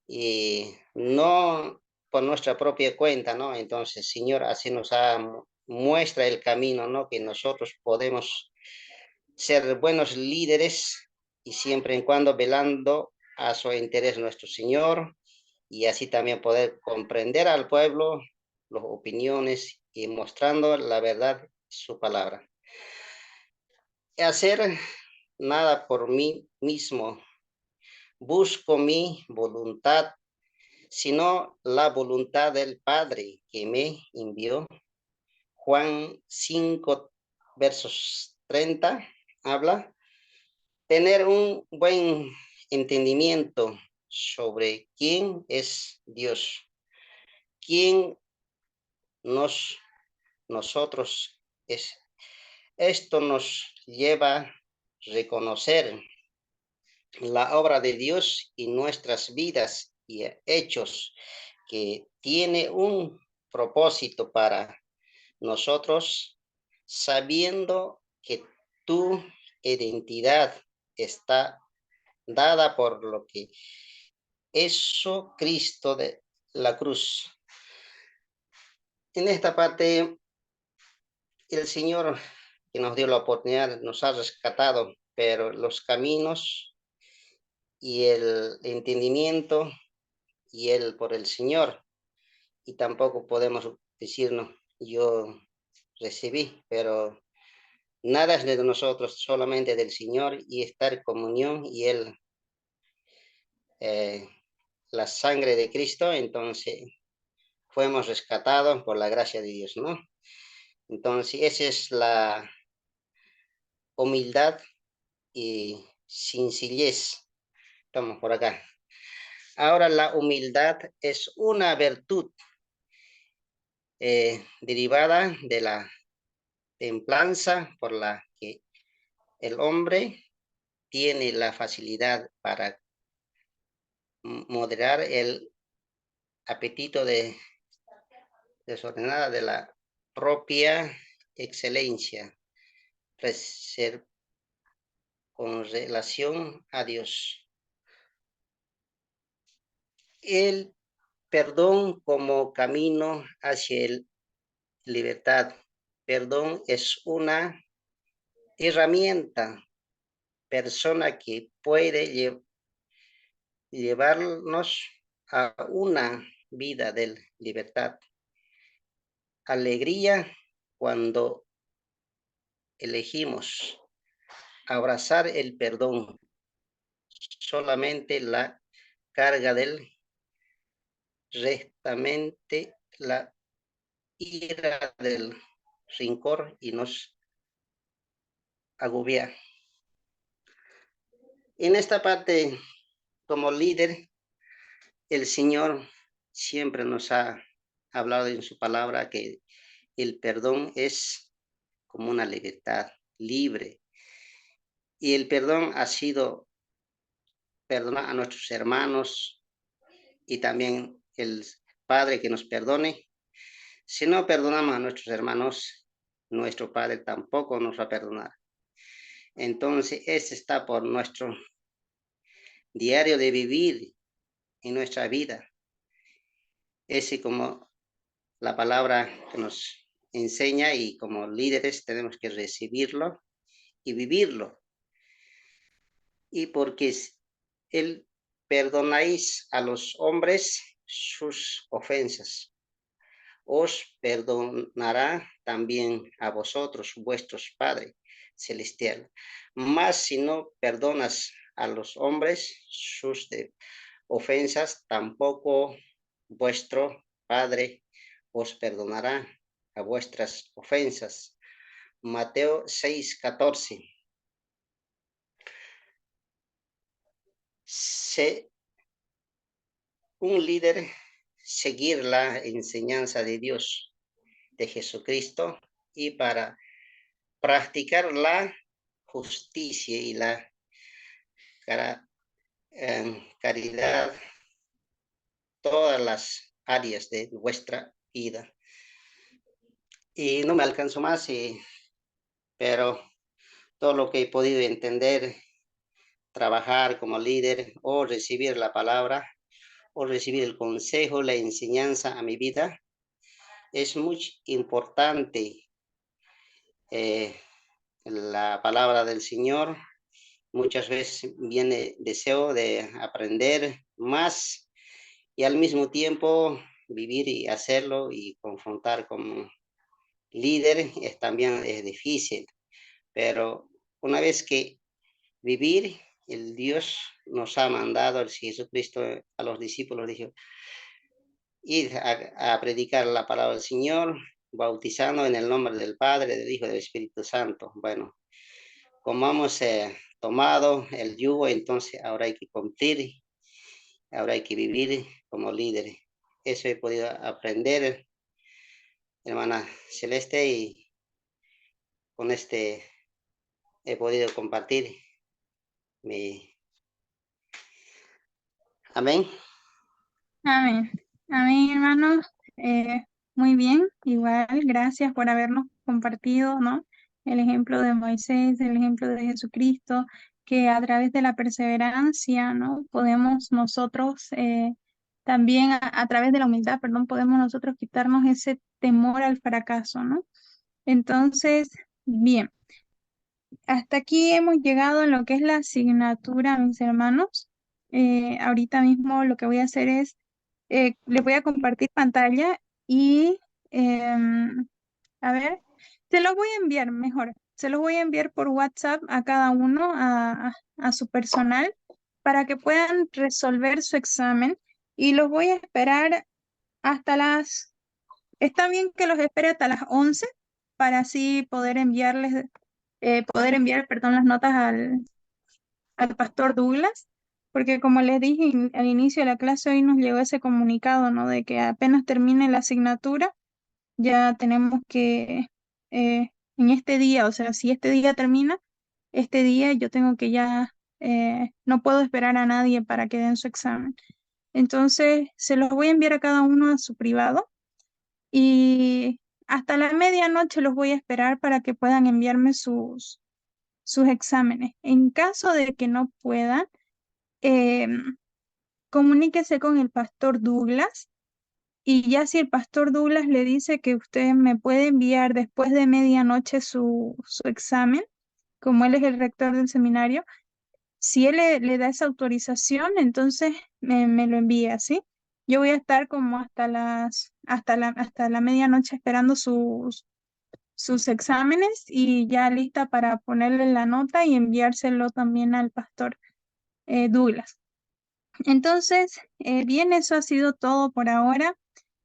y no por nuestra propia cuenta, ¿no? Entonces, Señor, así muestra el camino, ¿no? Que nosotros podemos ser buenos líderes y siempre y cuando velando a su interés nuestro Señor y así también poder comprender al pueblo, las opiniones y mostrando la verdad, su palabra. Hacer nada por mí mismo, busco mi voluntad, sino la voluntad del Padre que me envió. Juan 5, versos 30, habla, tener un buen entendimiento sobre quién es Dios, quién nos, nosotros es. Esto nos lleva a reconocer la obra de Dios en nuestras vidas y hechos que tiene un propósito para nosotros, sabiendo que tu identidad está dada por lo que hizo Cristo de la cruz. En esta parte, el Señor que nos dio la oportunidad nos ha rescatado, pero los caminos y el entendimiento y el por el Señor, y tampoco podemos decirnos, yo recibí, pero nada es de nosotros, solamente del Señor y estar en comunión y Él, eh, la sangre de Cristo, entonces fuimos rescatados por la gracia de Dios, ¿no? Entonces, esa es la humildad y sencillez. Estamos por acá. Ahora, la humildad es una virtud derivada de la templanza por la que el hombre tiene la facilidad para moderar el apetito desordenada de la propia excelencia con relación a Dios. El perdón como camino hacia el libertad. Perdón es una herramienta, persona que puede llevarnos a una vida de libertad. Alegría cuando elegimos abrazar el perdón, solamente la carga del rectamente la ira del rincón y nos agobia. En esta parte, como líder, el Señor siempre nos ha hablado en su palabra que el perdón es como una libertad libre. Y el perdón ha sido perdonar a nuestros hermanos y también el Padre que nos perdone. Si no perdonamos a nuestros hermanos, nuestro Padre tampoco nos va a perdonar. Entonces, ese está por nuestro diario de vivir en nuestra vida. Ese como la palabra que nos enseña y como líderes tenemos que recibirlo y vivirlo. Y porque Él perdonáis a los hombres sus ofensas, os perdonará también a vosotros vuestros Padre Celestial. Mas si no perdonas a los hombres sus ofensas, tampoco vuestro Padre os perdonará a vuestras ofensas. Mateo 6:14. Un líder seguir la enseñanza de Dios, de Jesucristo, y para practicar la justicia y la caridad, todas las áreas de vuestra vida. Y no me alcanzo más, pero todo lo que he podido entender, trabajar como líder o recibir la palabra o recibir el consejo, la enseñanza a mi vida, es muy importante. La palabra del Señor, muchas veces viene deseo de aprender más y al mismo tiempo vivir y hacerlo y confrontar como líder también es difícil, pero una vez que vivir, el Dios nos ha mandado, el Jesucristo a los discípulos dijo, ir a predicar la palabra del Señor, bautizando en el nombre del Padre, del Hijo y del Espíritu Santo. Bueno, como hemos tomado el yugo, entonces ahora hay que cumplir, ahora hay que vivir como líderes. Eso he podido aprender, hermana Celeste, y con este he podido compartir mi... Amén. Amén. Amén, hermanos. Muy bien, igual, gracias por habernos compartido, ¿no? El ejemplo de Moisés, el ejemplo de Jesucristo, que a través de la perseverancia, ¿no? Podemos nosotros, también a través de la humildad, perdón, podemos nosotros quitarnos ese temor al fracaso, ¿no? Entonces, bien, hasta aquí hemos llegado en lo que es la asignatura, mis hermanos. Ahorita mismo lo que voy a hacer es les voy a compartir pantalla y, a ver, se los voy a enviar mejor. Se los voy a enviar por WhatsApp a cada uno, a su personal, para que puedan resolver su examen. Y los voy a esperar hasta las... Está bien que los espere hasta las 11 para así poder enviarles, poder enviar, perdón, las notas al pastor Douglas, porque como les dije al inicio de la clase, hoy nos llegó ese comunicado, ¿no? De que apenas termine la asignatura, ya tenemos que, en este día, o sea, si este día termina, este día yo tengo que ya, no puedo esperar a nadie para que den su examen. Entonces, se los voy a enviar a cada uno a su privado y hasta la medianoche los voy a esperar para que puedan enviarme sus exámenes. En caso de que no puedan, comuníquese con el pastor Douglas y ya si el pastor Douglas le dice que usted me puede enviar después de medianoche su examen, como él es el rector del seminario, si él le da esa autorización, entonces me lo envía, ¿sí? Yo voy a estar como hasta la medianoche esperando sus exámenes y ya lista para ponerle la nota y enviárselo también al pastor Douglas. Entonces, bien, eso ha sido todo por ahora.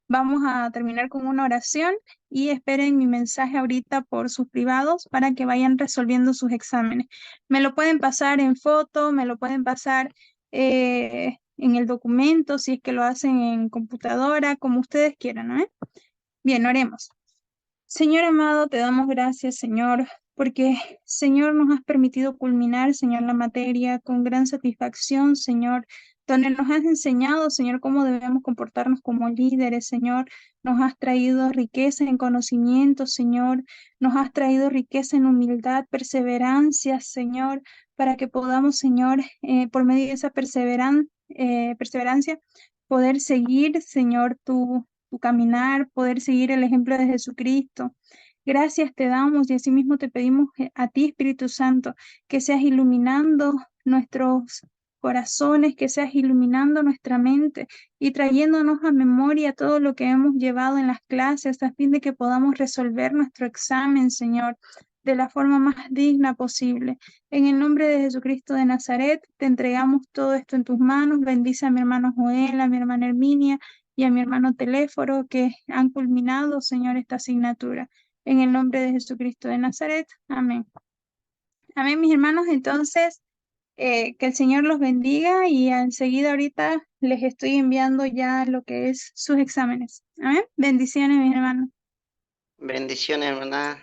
Vamos a terminar con una oración y esperen mi mensaje ahorita por sus privados para que vayan resolviendo sus exámenes. Me lo pueden pasar en foto, me lo pueden pasar en el documento, si es que lo hacen en computadora, como ustedes quieran, ¿no? Bien, oremos. Señor amado, te damos gracias, Señor, porque, Señor, nos has permitido culminar, Señor, la materia con gran satisfacción, Señor, donde nos has enseñado, Señor, cómo debemos comportarnos como líderes, Señor. Nos has traído riqueza en conocimiento, Señor. Nos has traído riqueza en humildad, perseverancia, Señor, para que podamos, Señor, por medio de esa perseverancia, poder seguir, Señor, tu caminar, poder seguir el ejemplo de Jesucristo. Gracias te damos y asimismo te pedimos a ti, Espíritu Santo, que seas iluminando corazones, que seas iluminando nuestra mente y trayéndonos a memoria todo lo que hemos llevado en las clases a fin de que podamos resolver nuestro examen, Señor, de la forma más digna posible. En el nombre de Jesucristo de Nazaret, te entregamos todo esto en tus manos. Bendice a mi hermano Joel, a mi hermana Herminia y a mi hermano Teléforo, que han culminado, Señor, esta asignatura. En el nombre de Jesucristo de Nazaret. Amén. Amén, mis hermanos. Entonces, que el Señor los bendiga y enseguida ahorita les estoy enviando ya lo que es sus exámenes. Amén. Bendiciones, mis hermanos. Bendiciones, hermana.